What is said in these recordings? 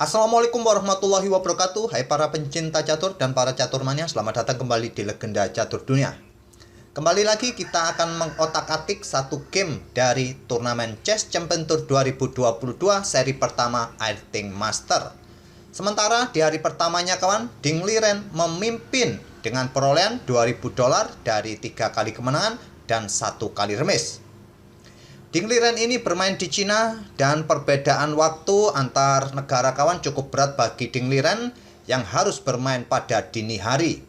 Assalamualaikum warahmatullahi wabarakatuh. Hai para pencinta catur dan para caturmania, selamat datang kembali di Legenda Catur Dunia. Kembali lagi kita akan mengotak-atik satu game dari turnamen Chess Champion Tour 2022 seri pertama Airthing Master. Sementara di hari pertamanya kawan, Ding Liren memimpin dengan perolehan $2.000 dari 3 kali kemenangan dan 1 kali remis. Ding Liren ini bermain di Cina dan perbedaan waktu antar negara kawan cukup berat bagi Ding Liren yang harus bermain pada dini hari.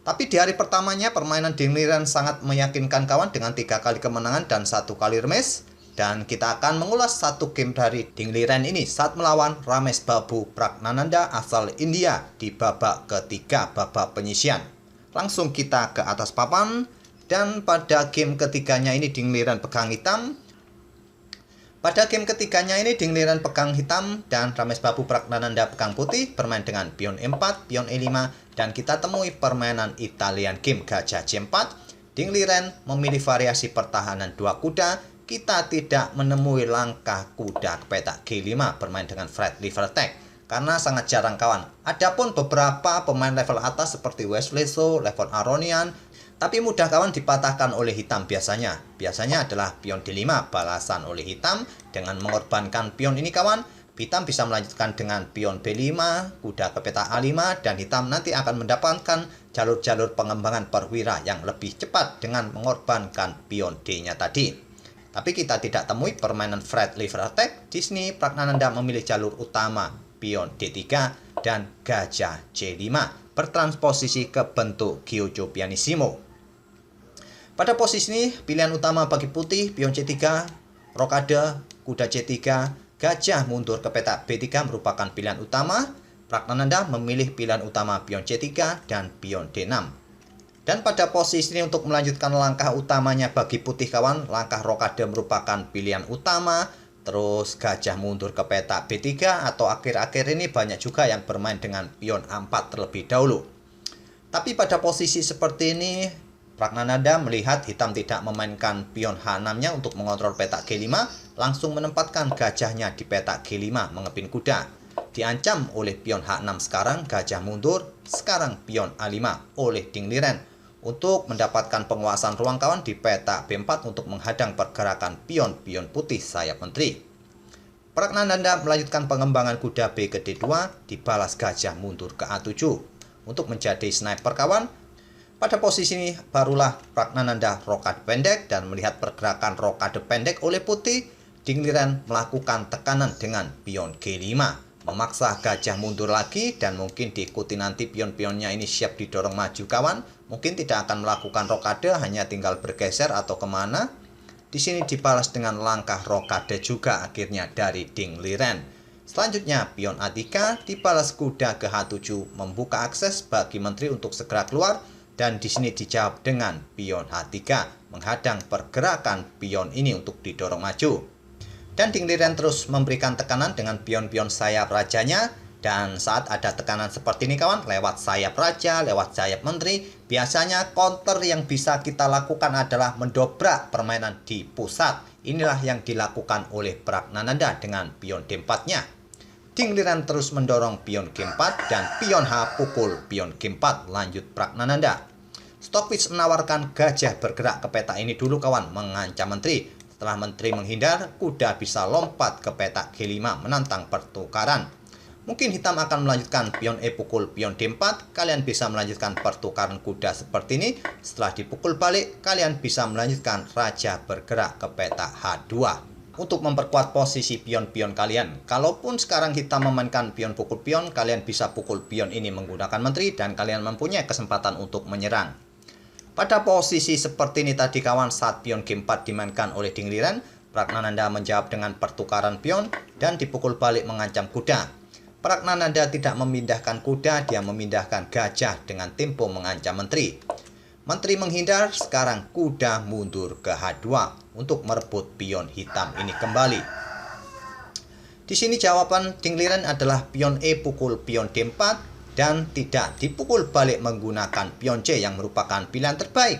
Tapi di hari pertamanya permainan Ding Liren sangat meyakinkan kawan dengan 3 kali kemenangan dan 1 kali remis. Dan kita akan mengulas satu game dari Ding Liren ini saat melawan Ramesh Babu Pragnananda asal India di babak ketiga, babak penyisian. Langsung kita ke atas papan. Dan pada game ketiganya ini Ding Liren pegang hitam. Pada game ketiganya ini Ding Liren pegang hitam dan Ramesh Babu Pragnananda pegang putih, bermain dengan pion E4, pion E5, dan kita temui permainan Italian game gajah C4. Ding Liren memilih variasi pertahanan 2 kuda. Kita tidak menemui langkah kuda ke petak G5 bermain dengan flat liver attack karena sangat jarang kawan. Adapun beberapa pemain level atas seperti Wesley So, Levon Aronian, tapi mudah kawan dipatahkan oleh hitam biasanya. Biasanya adalah pion D5 balasan oleh hitam dengan mengorbankan pion ini kawan. Hitam bisa melanjutkan dengan pion B5, kuda ke peta A5, dan hitam nanti akan mendapatkan jalur-jalur pengembangan perwira yang lebih cepat dengan mengorbankan pion D-nya tadi. Tapi kita tidak temui permainan flat liver attack. Di sini Pragnananda memilih jalur utama pion D3 dan gajah C5 bertransposisi ke bentuk Gyujo Pianissimo. Pada posisi ini, pilihan utama bagi putih, pion C3, rokade, kuda C3, gajah mundur ke petak B3 merupakan pilihan utama. Pragnananda memilih pilihan utama pion C3 dan pion D6. Dan pada posisi ini untuk melanjutkan langkah utamanya bagi putih kawan, langkah rokade merupakan pilihan utama. Terus gajah mundur ke petak B3 atau akhir-akhir ini banyak juga yang bermain dengan pion A4 terlebih dahulu. Tapi pada posisi seperti ini, Pragnananda melihat hitam tidak memainkan pion H6-nya untuk mengontrol petak G5, langsung menempatkan gajahnya di petak G5 mengepin kuda. Diancam oleh pion H6 sekarang, gajah mundur, sekarang pion A5 oleh Ding Liren untuk mendapatkan penguasaan ruang kawan di petak B4 untuk menghadang pergerakan pion-pion putih sayap menteri. Pragnananda melanjutkan pengembangan kuda B ke D2, dibalas gajah mundur ke A7 untuk menjadi sniper kawan. Pada posisi ini barulah Pragnananda rokade pendek dan melihat pergerakan rokade pendek oleh putih, Ding Liren melakukan tekanan dengan pion G5, memaksa gajah mundur lagi dan mungkin diikuti nanti pion-pionnya ini siap didorong maju kawan. Mungkin tidak akan melakukan rokade, hanya tinggal bergeser atau kemana. Di sini dibalas dengan langkah rokade juga akhirnya dari Ding Liren. Selanjutnya pion A3 dibalas kuda ke H7 membuka akses bagi menteri untuk segera keluar. Dan di sini dijawab dengan pion H3 menghadang pergerakan pion ini untuk didorong maju. Dan Ding Liren terus memberikan tekanan dengan pion-pion sayap rajanya. Dan saat ada tekanan seperti ini kawan, lewat sayap raja, lewat sayap menteri, biasanya counter yang bisa kita lakukan adalah mendobrak permainan di pusat. Inilah yang dilakukan oleh Pragnananda dengan pion D4-nya. Ding Liren terus mendorong pion G4 dan pion H pukul pion G4 lanjut Pragnananda. Stockfish menawarkan gajah bergerak ke peta ini dulu kawan, mengancam menteri. Setelah menteri menghindar, kuda bisa lompat ke petak G5 menantang pertukaran. Mungkin hitam akan melanjutkan pion E pukul pion D4. Kalian bisa melanjutkan pertukaran kuda seperti ini. Setelah dipukul balik, kalian bisa melanjutkan raja bergerak ke petak H2 untuk memperkuat posisi pion-pion kalian. Kalaupun sekarang hitam memainkan pion pukul pion, kalian bisa pukul pion ini menggunakan menteri dan kalian mempunyai kesempatan untuk menyerang. Pada posisi seperti ini tadi kawan, saat pion G4 dimainkan oleh Ding Liren, Pragnananda menjawab dengan pertukaran pion dan dipukul balik mengancam kuda. Pragnananda tidak memindahkan kuda, dia memindahkan gajah dengan tempo mengancam menteri. Menteri menghindar, sekarang kuda mundur ke H2 untuk merebut pion hitam ini kembali. Di sini jawaban Ding Liren adalah pion E pukul pion D4 dan tidak dipukul balik menggunakan pion C yang merupakan pilihan terbaik.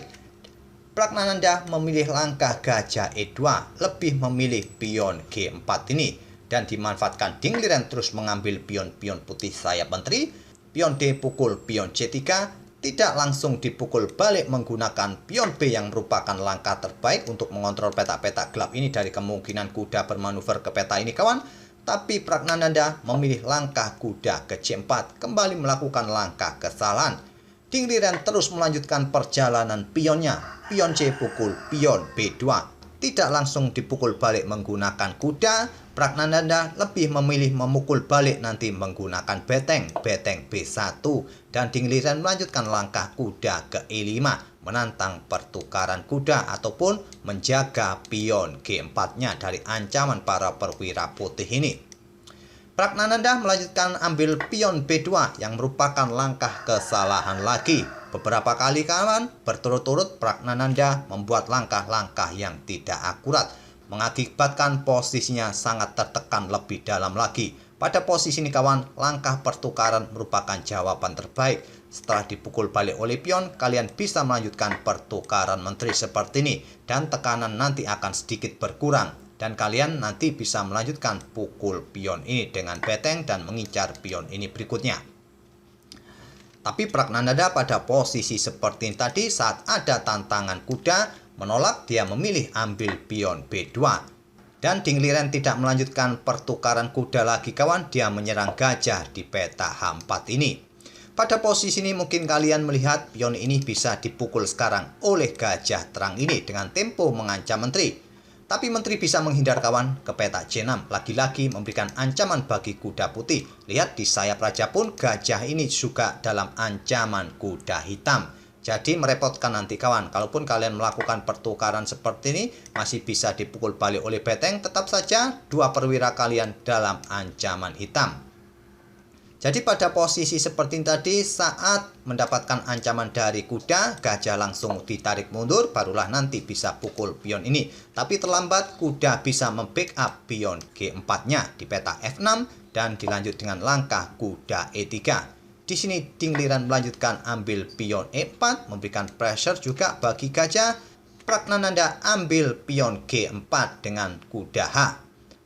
Pragnananda memilih langkah gajah E2, lebih memilih pion G4 ini. dan dimanfaatkan Dingliren terus mengambil pion-pion putih sayap menteri. Pion D pukul pion C3, tidak langsung dipukul balik menggunakan pion B yang merupakan langkah terbaik untuk mengontrol petak-petak gelap ini dari kemungkinan kuda bermanuver ke peta ini kawan. Tapi Pragnananda memilih langkah kuda ke C4, kembali melakukan langkah kesalahan. Dingliren terus melanjutkan perjalanan pionnya. Pion C pukul pion B2. Tidak langsung dipukul balik menggunakan kuda. Pragnananda lebih memilih memukul balik nanti menggunakan beteng B1. Dan Dingliren melanjutkan langkah kuda ke E5, menantang pertukaran kuda ataupun menjaga pion G4-nya dari ancaman para perwira putih ini. Pragnananda melanjutkan ambil pion B2 yang merupakan langkah kesalahan lagi. Beberapa kali kawan berturut-turut Pragnananda membuat langkah-langkah yang tidak akurat, mengakibatkan posisinya sangat tertekan lebih dalam lagi. Pada posisi ini kawan, langkah pertukaran merupakan jawaban terbaik. Setelah dipukul balik oleh pion, kalian bisa melanjutkan pertukaran menteri seperti ini dan tekanan nanti akan sedikit berkurang. Dan kalian nanti bisa melanjutkan pukul pion ini dengan beteng dan mengincar pion ini berikutnya. Tapi Pragnananda pada posisi seperti ini tadi, saat ada tantangan kuda menolak, dia memilih ambil pion B2. Dan Dingliren tidak melanjutkan pertukaran kuda lagi kawan, dia menyerang gajah di peta H4 ini. Pada posisi ini mungkin kalian melihat pion ini bisa dipukul sekarang oleh gajah terang ini dengan tempo mengancam menteri. Tapi menteri bisa menghindar kawan ke peta C6, lagi-lagi memberikan ancaman bagi kuda putih. Lihat di sayap raja pun gajah ini juga dalam ancaman kuda hitam. Jadi merepotkan nanti kawan, kalaupun kalian melakukan pertukaran seperti ini, masih bisa dipukul balik oleh beteng, tetap saja dua perwira kalian dalam ancaman hitam. Jadi pada posisi seperti tadi, saat mendapatkan ancaman dari kuda, gajah langsung ditarik mundur, barulah nanti bisa pukul pion ini. Tapi terlambat, kuda bisa membackup pion G4-nya di peta F6 dan dilanjut dengan langkah kuda E3. Di sini Dingliren melanjutkan ambil pion E4, memberikan pressure juga bagi gajah. Pragnananda ambil pion G4 dengan kuda H.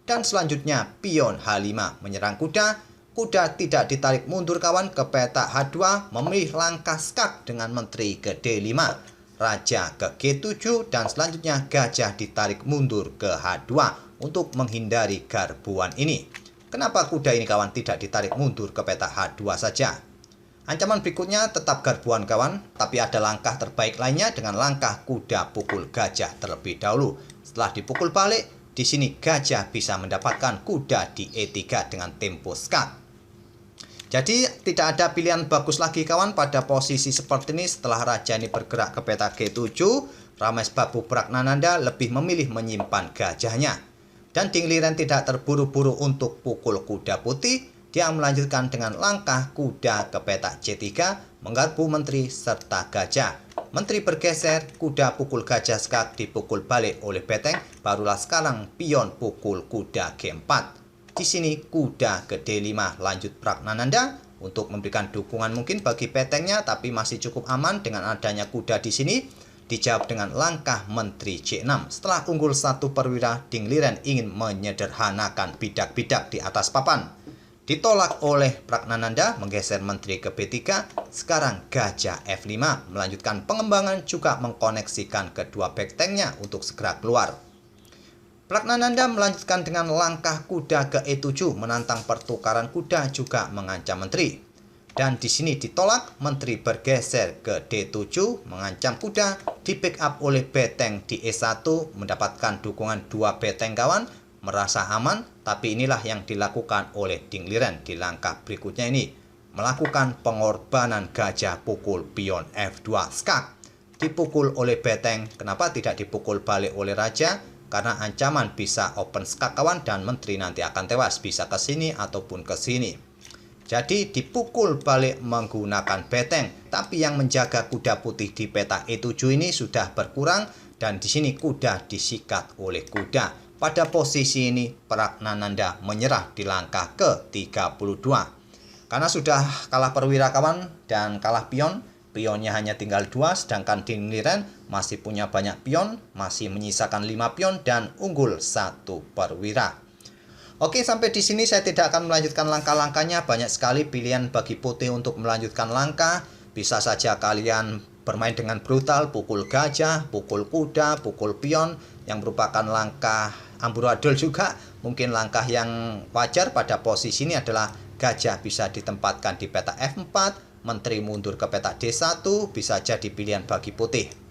Dan selanjutnya pion H5 menyerang kuda. Kuda tidak ditarik mundur kawan ke peta H2, memilih langkah skak dengan menteri ke D5, raja ke G7, dan selanjutnya gajah ditarik mundur ke H2 untuk menghindari garbuan ini. Kenapa kuda ini kawan tidak ditarik mundur ke peta H2 saja? Ancaman berikutnya tetap garbuan kawan, tapi ada langkah terbaik lainnya dengan langkah kuda pukul gajah terlebih dahulu. Setelah dipukul balik, di sini gajah bisa mendapatkan kuda di E3 dengan tempo skak. Jadi tidak ada pilihan bagus lagi kawan pada posisi seperti ini. Setelah raja ini bergerak ke peta G7, Ramesbabu Pragnananda lebih memilih menyimpan gajahnya. Dan Dingliren tidak terburu-buru untuk pukul kuda putih. Dia melanjutkan dengan langkah kuda ke peta C3, menggarpu menteri serta gajah. Menteri bergeser, kuda pukul gajah skak dipukul balik oleh beteng, barulah sekarang pion pukul kuda G4. Di sini kuda ke D5 lanjut Pragnananda untuk memberikan dukungan mungkin bagi betengnya, tapi masih cukup aman dengan adanya kuda di sini. Dijawab dengan langkah menteri C6. Setelah unggul satu perwira, Dingliren ingin menyederhanakan bidak-bidak di atas papan. Ditolak oleh Pragnananda, menggeser menteri ke B3. Sekarang gajah F5 melanjutkan pengembangan, juga mengkoneksikan kedua betengnya untuk segera keluar. Pragnananda melanjutkan dengan langkah kuda ke E7, menantang pertukaran kuda, juga mengancam menteri. Dan di sini ditolak, menteri bergeser ke D7, mengancam kuda, di backup oleh beteng di E1, mendapatkan dukungan dua beteng kawan, merasa aman. Tapi inilah yang dilakukan oleh Dingliren di langkah berikutnya ini, melakukan pengorbanan gajah pukul pion F2 skak. Dipukul oleh beteng, kenapa tidak dipukul balik oleh raja? Karena ancaman bisa open skak kawan, dan menteri nanti akan tewas, bisa ke sini ataupun ke sini. Jadi dipukul balik menggunakan beteng, tapi yang menjaga kuda putih di peta E7 ini sudah berkurang, dan di sini kuda disikat oleh kuda. Pada posisi ini Pragnananda menyerah di langkah ke-32. Karena sudah kalah perwira kawan dan kalah pion, pionnya hanya tinggal 2, sedangkan Dingliren masih punya banyak pion, masih menyisakan 5 pion dan unggul 1 perwira. Oke, sampai di sini saya tidak akan melanjutkan langkah-langkahnya. Banyak sekali pilihan bagi putih untuk melanjutkan langkah. Bisa saja kalian bermain dengan brutal, pukul gajah, pukul kuda, pukul pion, yang merupakan langkah amburadul juga. Mungkin langkah yang wajar pada posisi ini adalah gajah bisa ditempatkan di peta F4, menteri mundur ke peta D1, bisa jadi pilihan bagi putih.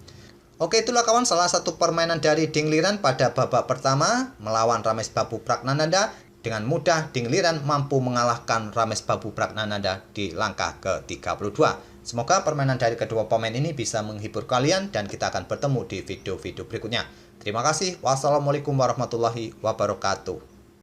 Oke, itulah kawan salah satu permainan dari Ding Liren pada babak pertama melawan Ramesbabu Pragnananda. Dengan mudah Ding Liren mampu mengalahkan Ramesbabu Pragnananda di langkah ke-32. Semoga permainan dari kedua pemain ini bisa menghibur kalian dan kita akan bertemu di video-video berikutnya. Terima kasih. Wassalamualaikum warahmatullahi wabarakatuh.